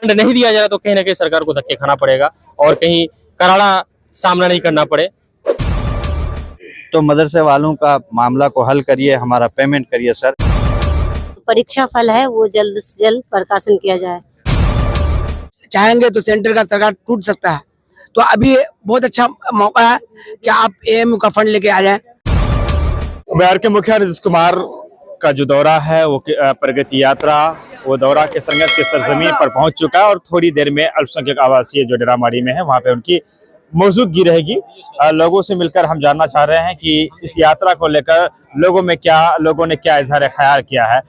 Fund नहीं दिया जा रहा तो कहीं ना कहीं सरकार को धक्के खाना पड़ेगा और कहीं करारा सामना नहीं करना पड़े। तो मदरसे वालों का मामला को हल करिए, हमारा पेमेंट करिए सर। परीक्षा फल है वो जल्द से जल्द प्रकाशन किया जाए। चाहेंगे तो सेंटर का सरकार टूट सकता है, तो अभी बहुत अच्छा मौका है कि आप एएमयू का फंड लेके आ जाए। बिहार के मुखिया नीतीश कुमार का जो दौरा है वो प्रगति यात्रा, वो दौरा के संगत के सरजमीन पर पहुंच चुका है और थोड़ी देर में अल्पसंख्यक आवासीय जो डेरामाड़ी में है वहां पे उनकी मौजूदगी रहेगी। लोगों से मिलकर हम जानना चाह रहे हैं कि इस यात्रा को लेकर लोगों ने क्या इजहार ख्याल किया है।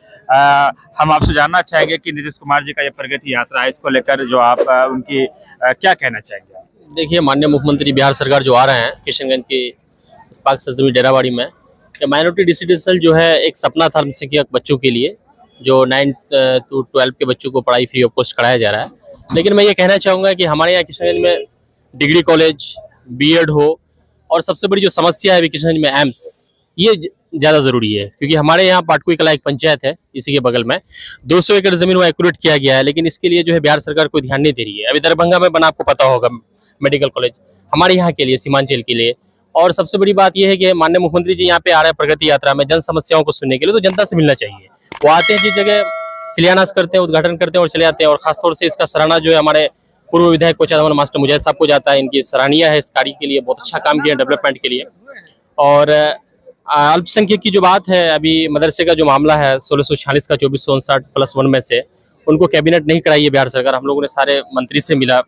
हम आपसे जानना चाहेंगे कि नीतीश कुमार जी का ये प्रगति यात्रा है, इसको लेकर जो आप उनकी क्या कहना चाहेंगे? देखिए, माननीय मुख्यमंत्री बिहार सरकार जो आ रहे हैं किशनगंज के इस्पाक सरजमीन डेराबाड़ी में, माइनॉरिटी रेसिडेंशियल जो है एक सपना था अल्पसंख्यक बच्चों के लिए, जो 9 to 12 के बच्चों को पढ़ाई फ्री ऑफ कॉस्ट कराया जा रहा है। लेकिन मैं ये कहना चाहूँगा कि हमारे यहाँ किशनगंज में डिग्री कॉलेज, बीएड हो, और सबसे बड़ी जो समस्या है किशनगंज में एम्स, ये ज़्यादा ज़रूरी है क्योंकि हमारे यहाँ पाटकुई कला एक पंचायत है, इसी के बगल में 200 एकड़ ज़मीन वो एक्यूरेट किया गया है, लेकिन इसके लिए जो है बिहार सरकार कोई ध्यान नहीं दे रही है। अभी दरभंगा में बना, आपको पता होगा, मेडिकल कॉलेज हमारे यहाँ के लिए, सीमांचल के लिए। और सबसे बड़ी बात यह है कि माननीय मुख्यमंत्री जी यहाँ पे आ रहे हैं प्रगति यात्रा में जन समस्याओं को सुनने के लिए, तो जनता से मिलना चाहिए। वो आते हैं, जिस जगह शिलान्यास करते हैं, उद्घाटन करते हैं और चले जाते हैं। और खासतौर से इसका सराहना जो है हमारे पूर्व विधायक कोचाधवन मास्टर मुजाहिद साहब को जाता है। इनकी सराहनीय है इस कार्य के लिए, बहुत अच्छा काम किया डेवलपमेंट के लिए। और अल्पसंख्यक की जो बात है, अभी मदरसे का जो मामला है 1646 का 2459+1 में से उनको कैबिनेट नहीं कराई है बिहार सरकार। हम लोगों ने सारे मंत्री से मिला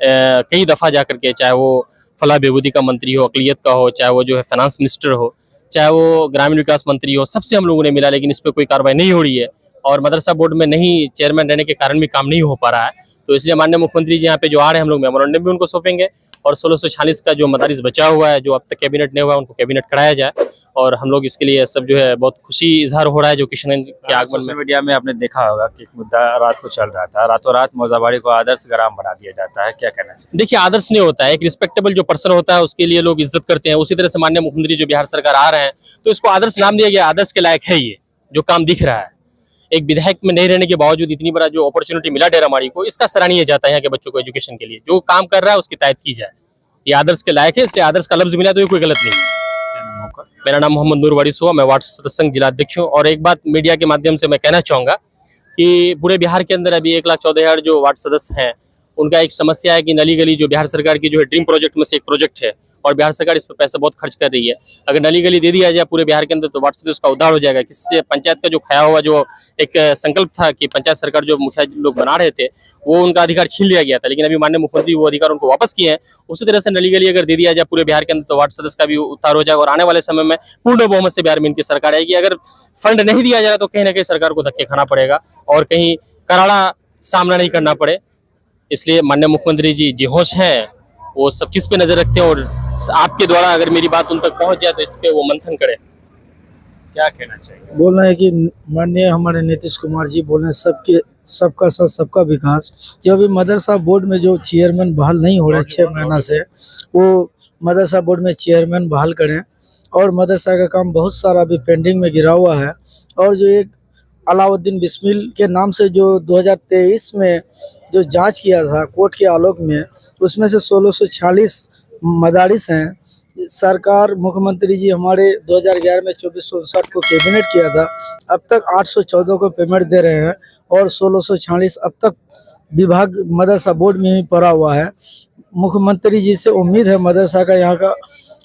कई दफ़ा जा करके, चाहे वो फलाह बेहूदी का मंत्री हो, अक़लियत का हो, चाहे वो जो है फाइनेंस मिनिस्टर हो, चाहे वो ग्रामीण विकास मंत्री हो, सबसे हम लोगों ने मिला, लेकिन इस पर कोई कार्रवाई नहीं हो रही है। और मदरसा बोर्ड में नहीं चेयरमैन रहने के कारण भी काम नहीं हो पा रहा है। तो इसलिए माननीय मुख्यमंत्री जी यहाँ पे जो आ रहे हैं, हम लोग मेमोरेंडम भी उनको सौंपेंगे और 1646 का जो मदारिस बचा हुआ है, जो अब तक कैबिनेट नहीं हुआ, उनको कैबिनेट कराया जाए। और हम लोग इसके लिए सब जो है बहुत खुशी इजहार हो रहा है। जो किशनगंज के आगमन में सोशल मीडिया में आपने देखा होगा कि एक मुद्दा रात को चल रहा था, रातों रात मौजाबाड़ी को आदर्श ग्राम बना दिया जाता है, क्या कहना चाहिए? देखिए, आदर्श नहीं होता है, एक रिस्पेक्टेबल जो पर्सन होता है उसके लिए लोग इज्जत करते हैं। उसी तरह से माननीय मुख्यमंत्री जो बिहार सरकार आ रहे हैं, तो इसको आदर्श नाम दिया गया। आदर्श के लायक है ये जो काम दिख रहा है। एक विधायक में नहीं रहने के बावजूद इतनी बड़ा जो अपॉर्चुनिटी मिला डेरामाड़ी को, इसका सराहनीय जाता है यहाँ के बच्चों को एजुकेशन के लिए। जो काम कर रहा है उसकी तायद की जाए, ये आदर्श के लायक है, इसलिए आदर्श का लफ्ज मिला तो ये कोई गलत नहीं है। मेरा नाम मोहम्मद नूर वारिस हुआ, मैं वार्ड सदस्य संघ जिला अध्यक्ष हूँ। और एक बात मीडिया के माध्यम से मैं कहना चाहूँगा कि पूरे बिहार के अंदर अभी 1,14,000 जो वार्ड सदस्य हैं, उनका एक समस्या है कि नली गली जो बिहार सरकार की जो है ड्रीम प्रोजेक्ट में से एक प्रोजेक्ट है और बिहार सरकार इस पर पैसा बहुत खर्च कर रही है। अगर नली गली दे दिया जाए पूरे बिहार के अंदर तो वार्ड सदस्य उसका उद्धार हो जाएगा। किससे पंचायत का जो खाया हुआ जो एक संकल्प था कि पंचायत सरकार जो मुखिया लोग बना रहे थे, वो उनका अधिकार छीन लिया गया था, लेकिन अभी माननीय मुख्यमंत्री वो अधिकार उनको वापस किए हैं। उसी तरह से नली गली अगर दे दिया जाए पूरे बिहार के अंदर तो वार्ड सदस्य का भी उद्धार हो जाएगा और आने वाले समय में पूर्ण बहुमत से बिहार में इनकी सरकार आएगी। अगर फंड नहीं दिया जाएगा तो कहीं ना कहीं सरकार को धक्के खाना पड़ेगा और कहीं करारा सामना नहीं करना पड़े। इसलिए माननीय मुख्यमंत्री जी जी होश हैं, वो सब चीज पे नजर रखते हैं और आपके द्वारा अगर मेरी बात उन तक पहुंच जाए तो इस पे वो मंथन करें। क्या कहना चाहिए? बोलना है कि माननीय हमारे नीतीश कुमार जी बोल रहे हैं सबका साथ सबका विकास। जो अभी मदरसा बोर्ड में जो चेयरमैन बहाल नहीं हो रहे 6 महीना से, वो मदरसा बोर्ड में चेयरमैन बहाल करें। और मदरसा का काम बहुत सारा अभी पेंडिंग में गिरा हुआ है। और जो एक अलाउद्दीन बिस्मिल के नाम से जो 2023 में जो जांच किया था कोर्ट के आलोक में, उसमें से 1646 मदारिस हैं। सरकार मुख्यमंत्री जी हमारे 2011 में 2459 को कैबिनेट किया था, अब तक 814 को पेमेंट दे रहे हैं और 1646 अब तक विभाग मदरसा बोर्ड में ही पड़ा हुआ है। मुख्यमंत्री जी से उम्मीद है मदरसा का यहाँ का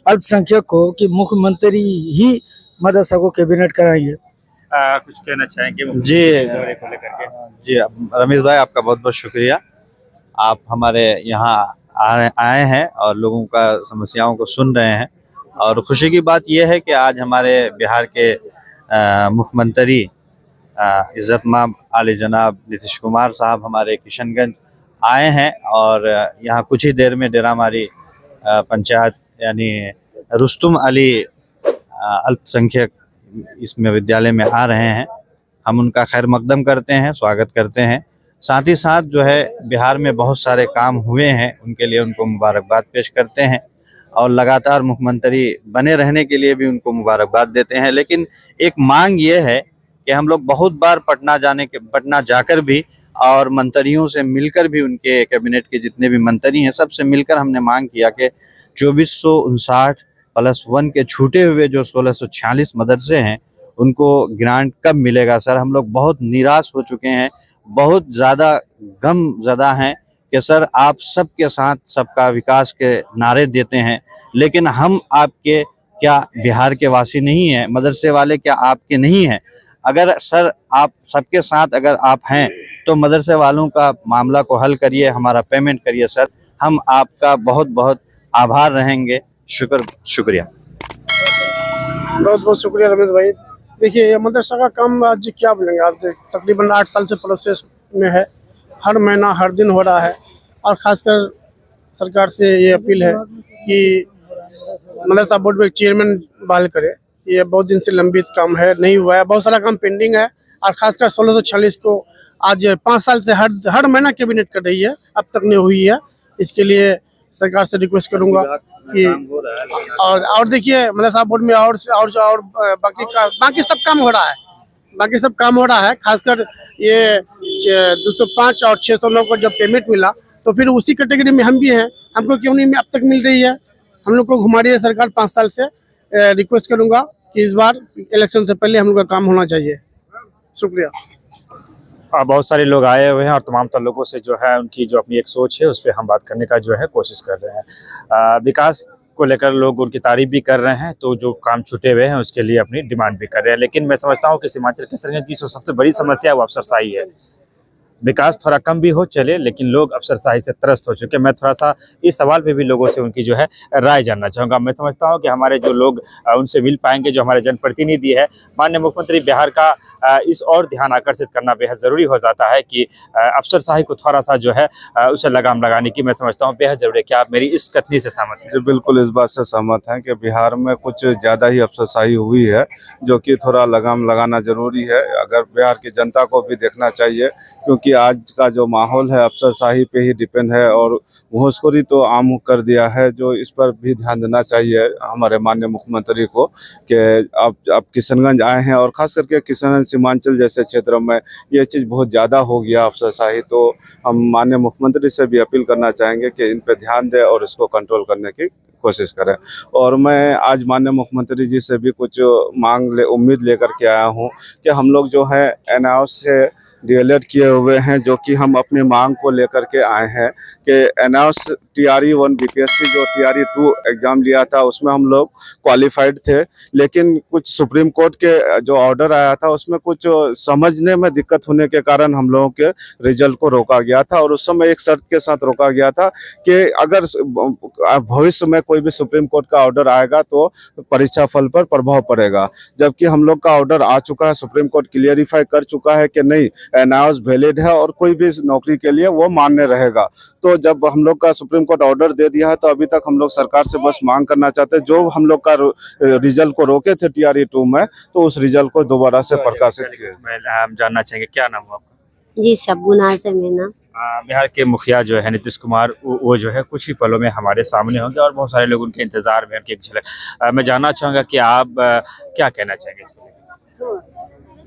अल्पसंख्यक को कि मुख्यमंत्री ही मदरसा को कैबिनेट कराएंगे। कुछ कहना चाहेंगे जी रमेश भाई, आपका बहुत बहुत शुक्रिया। आप हमारे यहाँ आए हैं और लोगों का समस्याओं को सुन रहे हैं। और खुशी की बात यह है कि आज हमारे बिहार के मुख्यमंत्री इज्जतमाब आली जनाब नीतीश कुमार साहब हमारे किशनगंज आए हैं और यहाँ कुछ ही देर में डेरामाड़ी पंचायत यानी रुस्तुम अली अल्पसंख्यक इसमें विद्यालय में आ रहे हैं। हम उनका खैर मकदम करते हैं, स्वागत करते हैं। साथ ही साथ जो है बिहार में बहुत सारे काम हुए हैं, उनके लिए उनको मुबारकबाद पेश करते हैं और लगातार मुख्यमंत्री बने रहने के लिए भी उनको मुबारकबाद देते हैं। लेकिन एक मांग ये है कि हम लोग बहुत बार पटना जाकर भी और मंत्रियों से मिलकर भी, उनके कैबिनेट के जितने भी मंत्री हैं सबसे मिलकर हमने मांग किया कि 2459+1 के छूटे हुए जो 1646 मदरसे हैं उनको ग्रांट कब मिलेगा सर। हम लोग बहुत निराश हो चुके हैं, बहुत ज़्यादा गमज़दा हैं कि सर आप सबके साथ सबका विकास के नारे देते हैं, लेकिन हम आपके क्या बिहार के वासी नहीं हैं? मदरसे वाले क्या आपके नहीं हैं? अगर सर आप सबके साथ अगर आप हैं तो मदरसे वालों का मामला को हल करिए, हमारा पेमेंट करिए सर, हम आपका बहुत बहुत आभार रहेंगे। शुक्रिया। बहुत बहुत शुक्रिया रमेश भाई। देखिए ये मदरसा का काम आज क्या बोलेंगे आप, तकरीबन 8 साल से प्रोसेस में है, हर महीना हर दिन हो रहा है। और ख़ासकर सरकार से ये अपील है कि मदरसा बोर्ड में चेयरमैन बहाल करे। ये बहुत दिन से लंबित काम है, नहीं हुआ है, बहुत सारा काम पेंडिंग है। और ख़ासकर 1646 को आज 5 साल से हर महीना कैबिनेट कर रही है, अब तक नहीं हुई है। इसके लिए सरकार से रिक्वेस्ट करूंगा कि और देखिए मदरसा बोर्ड में और बाकी सब काम हो रहा है, बाकी सब काम हो रहा है। खासकर ये 205 और 609 को जब पेमेंट मिला तो फिर उसी कैटेगरी में हम भी हैं, हमको क्यों नहीं अब तक मिल रही है? हम लोग को घुमा रही है सरकार 5 साल से। रिक्वेस्ट करूंगा कि इस बार इलेक्शन से पहले हम लोग का काम होना चाहिए। शुक्रिया। बहुत सारे लोग आए हुए हैं और तमाम लोगों से जो है उनकी जो अपनी एक सोच है उस पर हम बात करने का जो है कोशिश कर रहे हैं। विकास को लेकर लोग उनकी तारीफ भी कर रहे हैं, तो जो काम छूटे हुए हैं उसके लिए अपनी डिमांड भी कर रहे हैं। लेकिन मैं समझता हूँ कि सीमांचल किशनगंज की जो सबसे बड़ी समस्या है वो अफसरशाही है। विकास थोड़ा कम भी हो चले, लेकिन लोग अफसरशाही से त्रस्त हो चुके हैं। मैं थोड़ा सा इस सवाल पे भी लोगों से उनकी जो है राय जानना चाहूँगा। मैं समझता हूँ कि हमारे जो लोग उनसे मिल पाएंगे, जो हमारे जनप्रतिनिधि है, माननीय मुख्यमंत्री बिहार का इस और ध्यान आकर्षित करना बेहद ज़रूरी हो जाता है कि अफसरशाही को थोड़ा सा जो है उसे लगाम लगाने की मैं समझता हूँ बेहद ज़रूरी है। क्या आप मेरी इस कथनी से सहमत हैं? जी बिल्कुल, इस बात से सहमत हैं कि बिहार में कुछ ज़्यादा ही अफसरशाही हुई है, जो कि थोड़ा लगाम लगाना ज़रूरी है। अगर बिहार की जनता को भी देखना चाहिए, क्योंकि आज का जो माहौल है अफसरशाही पे ही डिपेंड है और घूसखोरी तो आम कर दिया है। जो इस पर भी ध्यान देना चाहिए हमारे माननीय मुख्यमंत्री को कि आप किशनगंज आए हैं और ख़ास करके किशनगंज सीमांचल जैसे क्षेत्रों में ये चीज़ बहुत ज़्यादा हो गया अफसरशाही। तो हम माननीय मुख्यमंत्री से भी अपील करना चाहेंगे कि इन पे ध्यान दें और इसको कंट्रोल करने की कोशिश करें। और मैं आज माननीय मुख्यमंत्री जी से भी कुछ उम्मीद लेकर के आया हूँ कि हम लोग जो है एनआईओएस से डीएलएड किए हुए हैं, जो कि हम अपनी मांग को लेकर के आए हैं कि एनआईओएस TRE1 बीपीएससी जो TRE2 एग्ज़ाम लिया था उसमें हम लोग क्वालिफाइड थे, लेकिन कुछ सुप्रीम कोर्ट के जो ऑर्डर आया था उसमें कुछ समझने में दिक्कत होने के कारण हम लोगों के रिजल्ट को रोका गया था। और उस समय एक शर्त के साथ रोका गया था कि अगर भविष्य में कोई भी सुप्रीम कोर्ट का ऑर्डर आएगा तो परीक्षा फल पर प्रभाव पड़ेगा। जबकि हम लोग का ऑर्डर आ चुका है, सुप्रीम कोर्ट क्लियरिफाई कर चुका है कि नहीं, एनआईओएस वैलिड है और कोई भी नौकरी के लिए वो मान्य रहेगा। तो जब हम लोग का सुप्रीम कोर्ट ऑर्डर दे दिया है तो अभी तक हम लोग सरकार से बस मांग करना चाहते हैं, जो हम लोग का रिजल्ट को रोके थे TRE2 में, तो उस रिजल्ट को दोबारा से प्रकाशित किया। हम जानना चाहेंगे क्या नाम है आपका? जी शबुना से मेरा। बिहार के मुखिया जो है नीतीश कुमार, वो जो है कुछ ही पलों में हमारे सामने होंगे और बहुत सारे लोग उनके इंतजार में, उनकी एक झलक। मैं जानना चाहूँगा कि आप क्या कहना चाहेंगे इसको?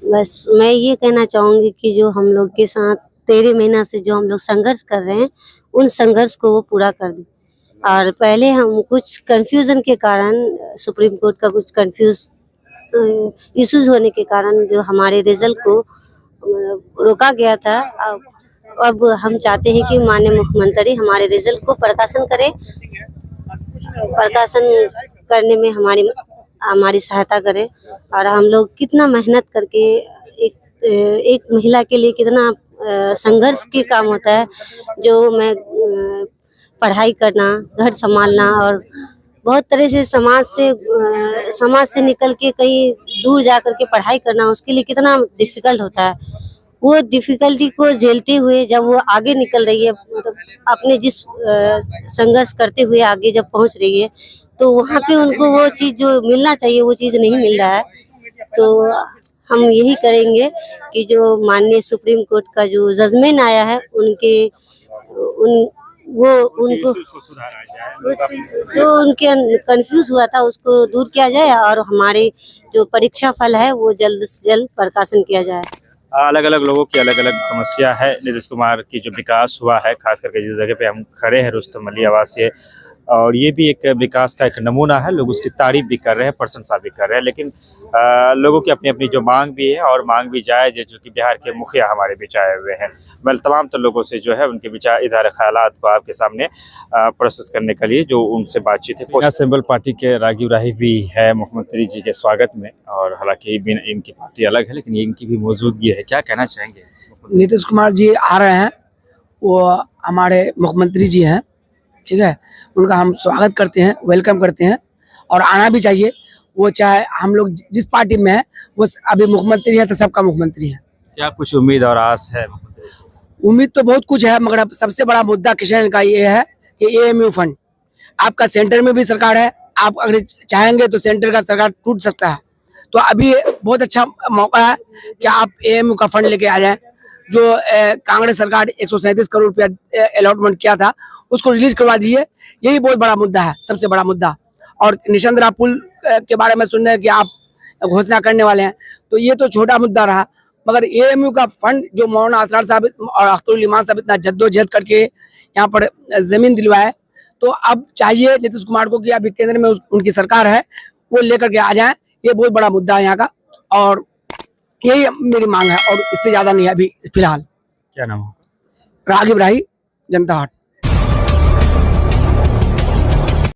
बस मैं ये कहना चाहूँगी कि जो हम लोग के साथ 13 महीना से जो हम लोग संघर्ष कर रहे हैं, उन संघर्ष को वो पूरा कर दें। और पहले हम कुछ कंफ्यूजन के कारण, सुप्रीम कोर्ट का कुछ इश्यूज होने के कारण जो हमारे रिजल्ट को रोका गया था, अब हम चाहते हैं कि माननीय मुख्यमंत्री हमारे रिजल्ट को प्रकाशन करें, प्रकाशन करने में हमारी सहायता करें। और हम लोग कितना मेहनत करके एक महिला के लिए कितना संघर्ष के काम होता है, जो मैं पढ़ाई करना, घर संभालना और बहुत तरह से समाज से निकल के कहीं दूर जा कर के पढ़ाई करना, उसके लिए कितना डिफ़िकल्ट होता है। वो डिफ़िकल्टी को झेलते हुए जब वो आगे निकल रही है, मतलब अपने जिस संघर्ष करते हुए आगे जब पहुंच रही है, तो वहाँ पे उनको वो चीज़ जो मिलना चाहिए वो चीज़ नहीं मिल रहा है। तो हम यही करेंगे कि जो माननीय सुप्रीम कोर्ट का जो जजमेंट आया है उनको जो उनके कंफ्यूज हुआ था उसको दूर किया जाए और हमारे जो परीक्षा फल है वो जल्द से जल्द प्रकाशन किया जाए। अलग अलग लोगों की अलग अलग समस्या है। नीतीश कुमार की जो विकास हुआ है, खास करके जिस जगह पे हम खड़े हैं रुस्तम अली आवासीय, और ये भी एक विकास का एक नमूना है। लोग उसकी तारीफ भी कर रहे हैं, प्रशंसा भी कर रहे हैं, लेकिन लोगों की अपनी अपनी जो मांग भी है और मांग भी जायज़ है, जो कि बिहार के मुखिया हमारे बीच आए हुए हैं। मैं तमाम तो लोगों से जो है उनके विचार इजहार ख्यालात को आपके सामने प्रस्तुत करने के लिए जो उनसे बातचीत है। सिंबल पार्टी के राघव राही भी है मुख्यमंत्री जी के स्वागत में, और हालांकि इनकी पार्टी अलग है लेकिन इनकी भी मौजूदगी है। क्या कहना चाहेंगे? नीतीश कुमार जी आ रहे हैं, वो हमारे मुख्यमंत्री जी हैं, ठीक है। उनका हम स्वागत करते हैं, वेलकम करते हैं, और आना भी चाहिए। वो चाहे हम लोग जिस पार्टी में है, वो अभी मुख्यमंत्री है तो सबका मुख्यमंत्री है। क्या कुछ उम्मीद और आस है? उम्मीद तो बहुत कुछ है, मगर अब सबसे बड़ा मुद्दा किसान का ये है कि एएमयू फंड, आपका सेंटर में भी सरकार है, आप अगर चाहेंगे तो सेंटर का सरकार टूट सकता है। तो अभी बहुत अच्छा मौका है कि आप एएमयू का फंड लेके आ जाएं। जो कांग्रेस सरकार 137 करोड़ रुपया अलॉटमेंट किया था, उसको रिलीज करवा दीजिए। यही बहुत बड़ा मुद्दा है, सबसे बड़ा मुद्दा। और निशंदरा पुल के बारे में सुन रहे हैं कि आप घोषणा करने वाले हैं, तो ये तो छोटा मुद्दा रहा, मगर एएमयू का फंड जो मौलाना असरार साहब और अख्तरुल ईमान साहब इतना जद्दोजहद करके यहाँ पर जमीन दिलवाए, तो अब चाहिए नीतीश कुमार को कि अभी केंद्र में उनकी सरकार है, वो लेकर के आ जाए। ये बहुत बड़ा मुद्दा है यहाँ का, और यही मेरी मांग है, और इससे ज्यादा नहीं है अभी फिलहाल। क्या नाम है? राघव राही, जनता हट।